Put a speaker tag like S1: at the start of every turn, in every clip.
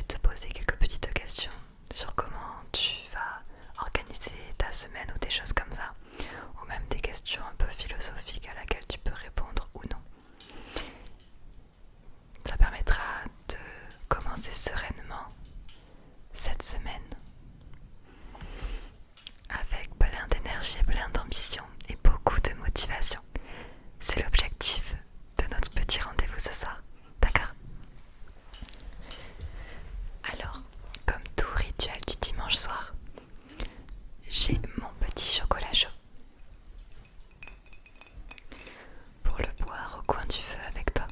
S1: voulais te poser quelques petites questions sur comment tu vas organiser ta semaine ou des choses comme ça, ou même des questions un peu philosophiques à laquelle tu peux répondre ou non. Ça permettra de commencer sereinement cette semaine avec plein d'énergie, plein d'ambition et beaucoup de motivation. C'est l'objectif de notre petit rendez-vous ce soir, d'accord? Alors, comme tout rituel du dimanche soir, j'ai mon petit chocolat chaud pour le boire au coin du feu avec toi.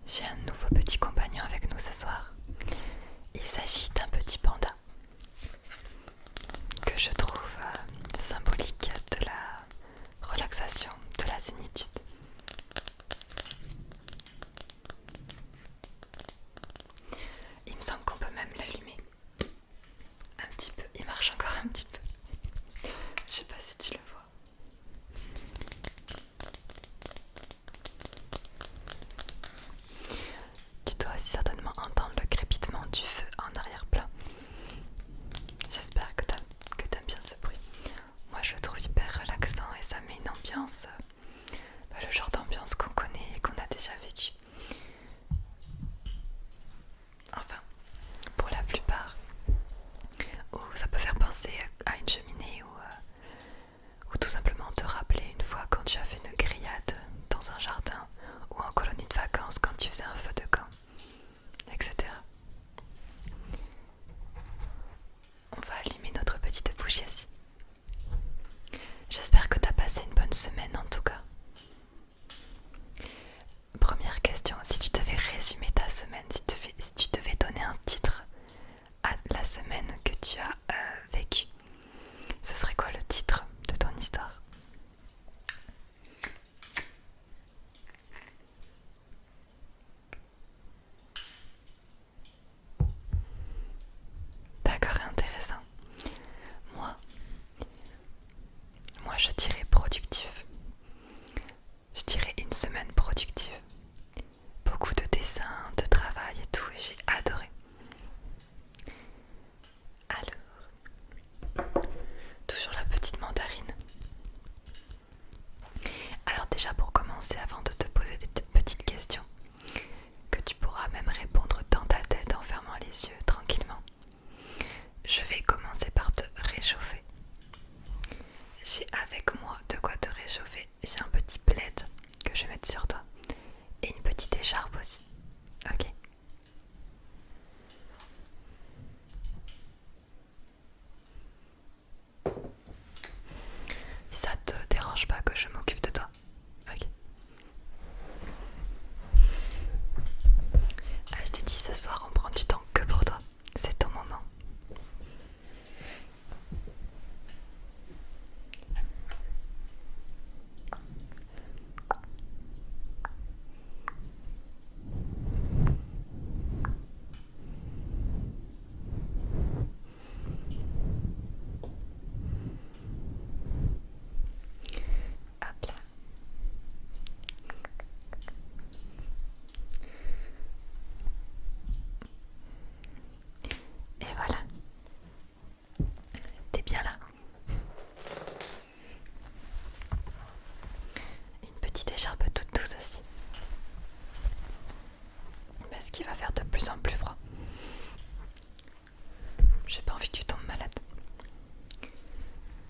S1: J'ai un nouveau petit compagnon avec nous ce soir. Il s'agit d'un petit panda que je trouve symbolique de la relaxation, de la zénitude. Il me semble qu'on peut même l'allumer un petit peu. Il marche encore un petit peu. Je sais pas si tu le vois. Tu dois aussi certainement entendre le crépitement du feu en arrière-plan. J'espère que t'aimes bien ce bruit. Moi je le trouve hyper relaxant et ça met une ambiance, le genre d'ambiance qu'on connaît et qu'on a déjà vécu. Enfin, pour la plupart. Ou ça peut faire penser à une cheminée ou tout simplement te rappeler une fois quand tu as fait une grillade dans un jardin ou en colonie de vacances quand tu faisais un feu de camp, etc. On va allumer notre petite bougie ici. J'espère que tu as passé une bonne semaine en tout cas. Première question, si tu devais résumer ta semaine, si tu devais donner un titre à la semaine que tu as vécue, ce serait quoi le titre de ton histoire? D'accord, intéressant. Moi, je dirais productif. Je dirais une semaine productive. Beaucoup de dessins, de travail et tout, et j'ai adoré. Alors, toujours la petite mandarine. Alors déjà pour commencer, avant de te poser des petites questions, que tu pourras même répondre dans ta tête en fermant les yeux tranquillement, je vais commencer par te réchauffer. J'ai avec moi de quoi te réchauffer. J'ai un petit plaid que je vais mettre sur toi et une petite écharpe aussi. Ok. Si ça te dérange pas que je m'occupe de toi. Ok. Ah, je t'ai dit ce soir on prend du temps que pour toi. C'est ton moment. Hop là. Et voilà. T'es bien là. Une petite écharpe toute douce aussi. Parce qu'il va faire de plus en plus froid. J'ai pas envie que tu tombes malade.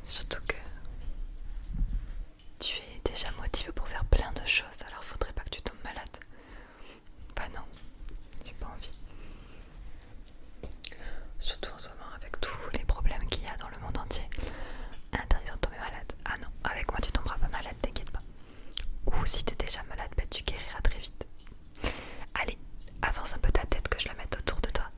S1: Surtout que tu es déjà motivé pour faire plein de choses, alors faudrait pas que tu tombes malade. Bah non, j'ai pas envie. Surtout en ce moment avec tous les problèmes qu'il y a dans le monde entier. Interdit de tomber malade. Ah non, avec moi tu tomberas pas malade, t'inquiète pas. Ou si t'es déjà malade, bah tu guériras très vite. Allez, avance un peu ta tête que je la mette autour de toi.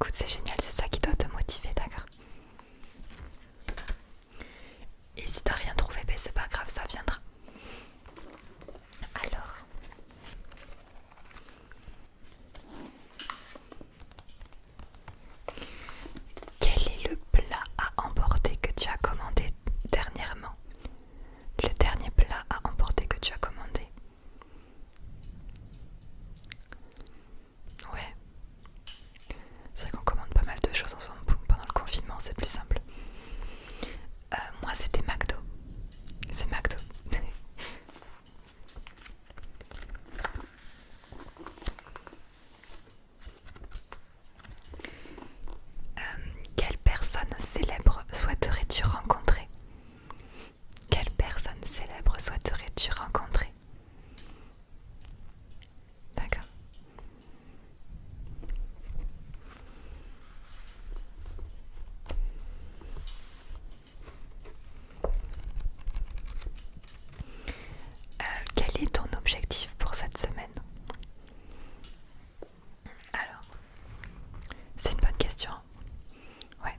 S1: écoute, c'est génial, c'est ça qui doit te motiver, d'accord? Et si t'as rien trouvé, ben c'est pas grave, ça viendra. Alors, quel est le plat à emporter que tu as commandé dernièrement? Le dernier plat à emporter que tu as commandé? Ouais, c'est vrai qu'on commande pas mal de choses en ce moment pendant le confinement, c'est plus simple. Moi c'était McDo. C'est McDo. Quelle personne célèbre souhaiterais-tu rencontrer? Quelle personne célèbre souhaiterais-tu rencontrer? D'accord. Quel est ton objectif pour cette semaine? Alors, c'est une bonne question. Ouais.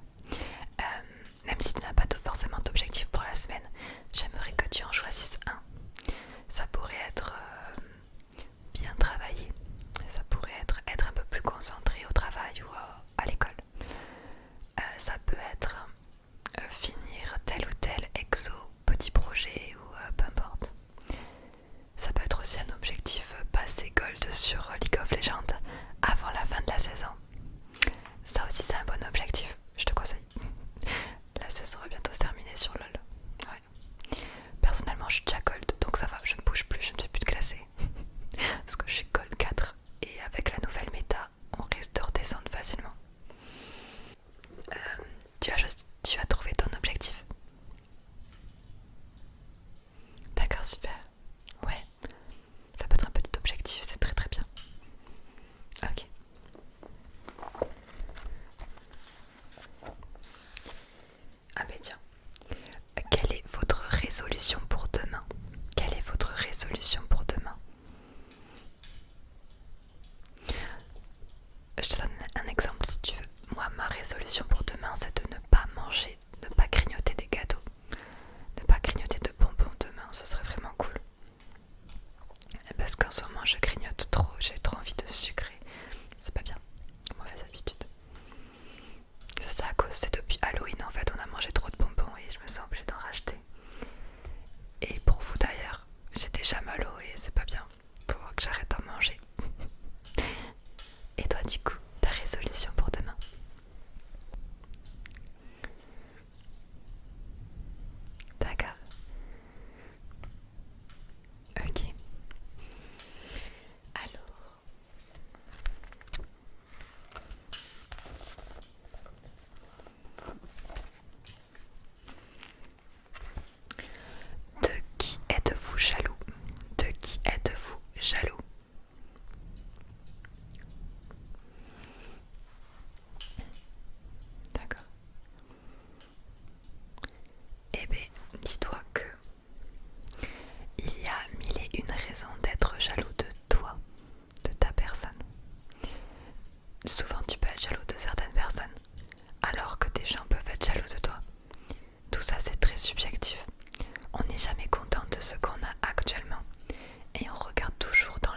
S1: Même si tu n'as pas forcément d'objectif pour la semaine, j'aimerais que tu en choisisses un. Ça pourrait être bien travailler. Ça pourrait être un peu plus concentré au travail ou à l'école. Ça peut être finir tel ou tel exo, petit projet ou peu importe. Ça peut être aussi un objectif passer gold sur League of Legends avant la fin de la saison. Ça aussi c'est un bon objectif, je te conseille. La saison va bientôt se terminer sur LoL. Ouais. Personnellement je suis déjà gold donc ça va, je ne bouge plus, je ne suis plus de classé. Parce que je suis gold 4 et avec la nouvelle méta on risque de redescendre facilement. Tu as trouvé ton objectif? D'accord, super. Ouais, ça peut être un petit objectif, c'est très très bien. Ok. Ah ben tiens, quelle est votre résolution pour demain? Quelle est votre résolution pour demain? Je te donne un exemple si tu veux. Moi, ma résolution pour demain, c'est de ne pas manger, de ne pas grignoter des gâteaux, ne pas grignoter de bonbons demain, ce serait vraiment cool. Parce qu'en ce moment, je grignote trop, j'ai trop envie de sucrer. C'est pas bien, mauvaise habitude. Ça, c'est à cause, c'est depuis Halloween en fait, on a mangé trop de bonbons et je me sens obligée d'en racheter. Et pour vous d'ailleurs, j'ai déjà mal au et c'est pas bien, faut que j'arrête d'en manger. Et toi du coup, ta résolution pour demain? D'accord. Ok. Alors, de qui êtes-vous jaloux? De qui êtes-vous jaloux? D'accord. Eh bien, dis-toi que il y a mille et une raisons d'être jaloux de toi, de ta personne. Souvent tu peux être jaloux de certaines personnes, alors que des gens peuvent être jaloux de toi. Tout ça c'est très subjectif. On n'est jamais content de ce qu'on a actuellement et on regarde toujours dans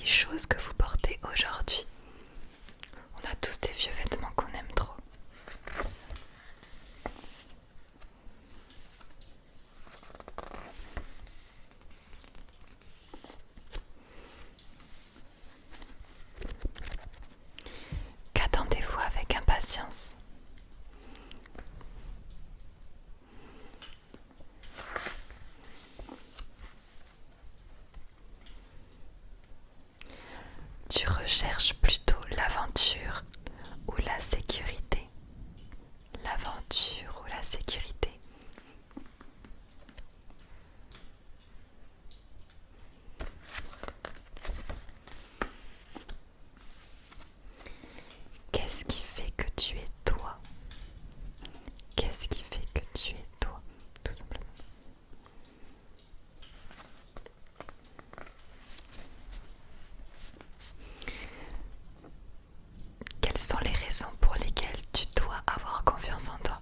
S1: jolies choses que vous portez aujourd'hui. On a tous des vieux vêtements qu'on aime trop. Qu'attendez-vous avec impatience? Tu recherches plutôt l'aventure ou la sécurité? L'aventure ou la sécurité? Qu'est-ce qui fait que tu es toi? Qu'est-ce qui fait que tu es toi, tout simplement? Quelles sont les raisons pour lesquelles tu dois avoir confiance en toi?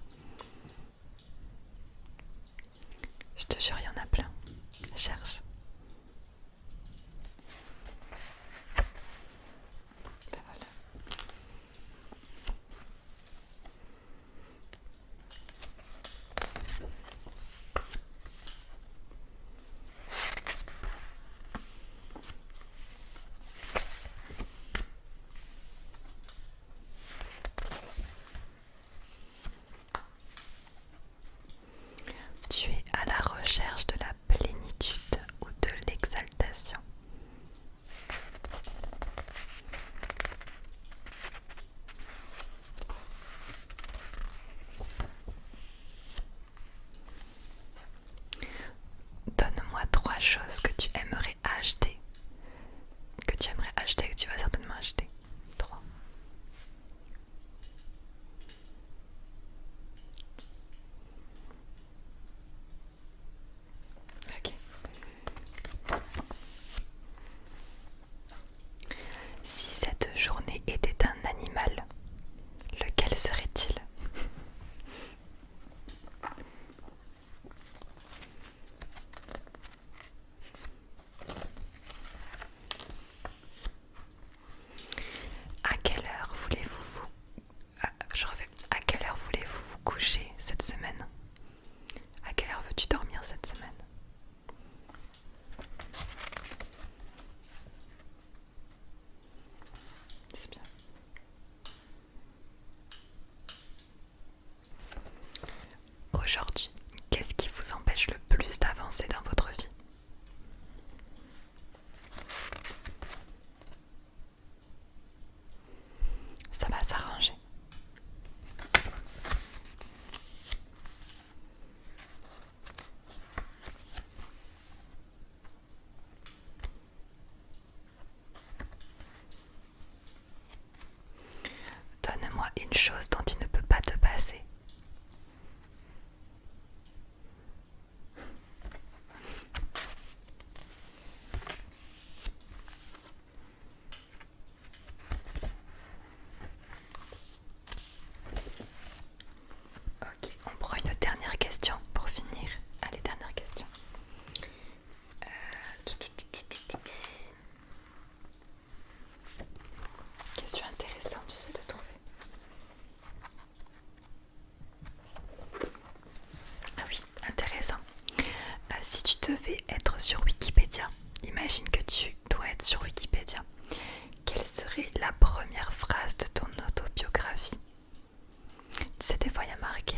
S1: Je te jure, il y en a plein. Cherche. Ben voilà. Tu es à la recherche de la plénitude ou de l'exaltation? Donne-moi 3 choses que tu aimerais acheter. Que tu aimerais acheter, que tu vas certainement acheter. 3. Ok. Si cette journée était un animal, lequel serait-il? À quelle heure voulez-vous vous... je refais. À quelle heure voulez-vous vous coucher cette semaine? À quelle heure veux-tu dormir cette semaine? C'est bien. Aujourd'hui, qu'est-ce qui vous empêche le plus d'avancer dans votre vie? Ça va s'arranger. Donne-moi une chose dont tu ne peux pas te passer. Ok, on prend une dernière question pour finir. Allez, dernière question. Question intéressante, j'essaie de trouver. Ah oui, intéressant. Si tu devais être sur Wikipédia, imagine que tu dois être sur Wikipédia. Quelle serait la première phrase de ton autobiographie? Tu sais, des fois il y a marqué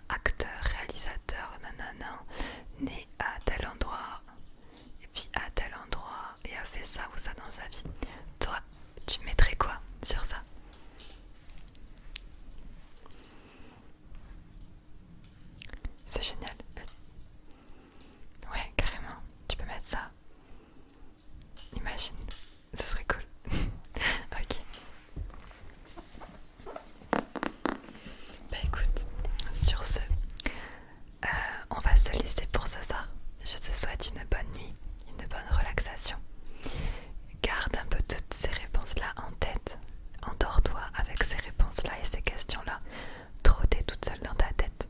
S1: acteur, réalisateur, nanana, né à tel endroit, vit à tel endroit et a fait ça ou ça dans sa vie. Toi, tu mettrais quoi sur ça? C'est génial. Ouais, carrément. Tu peux mettre ça. Imagine. Ça serait cool. Ok. Bah écoute, sur ce, on va se laisser pour ce soir. Je te souhaite une bonne nuit, une bonne relaxation. Garde un peu toutes ces réponses-là en tête. Endors-toi avec ces réponses-là et ces questions-là. Trop t'es toute seule dans ta tête.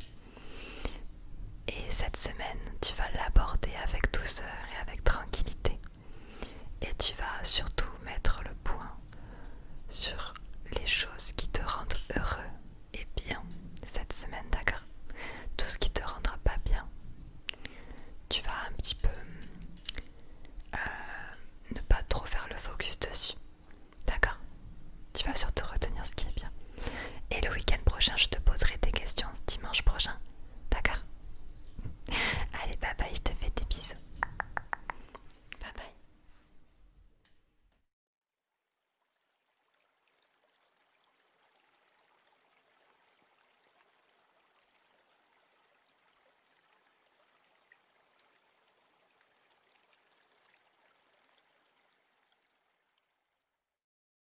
S1: Et cette semaine, tu vas l'aborder avec douceur et avec tranquillité. Et tu vas surtout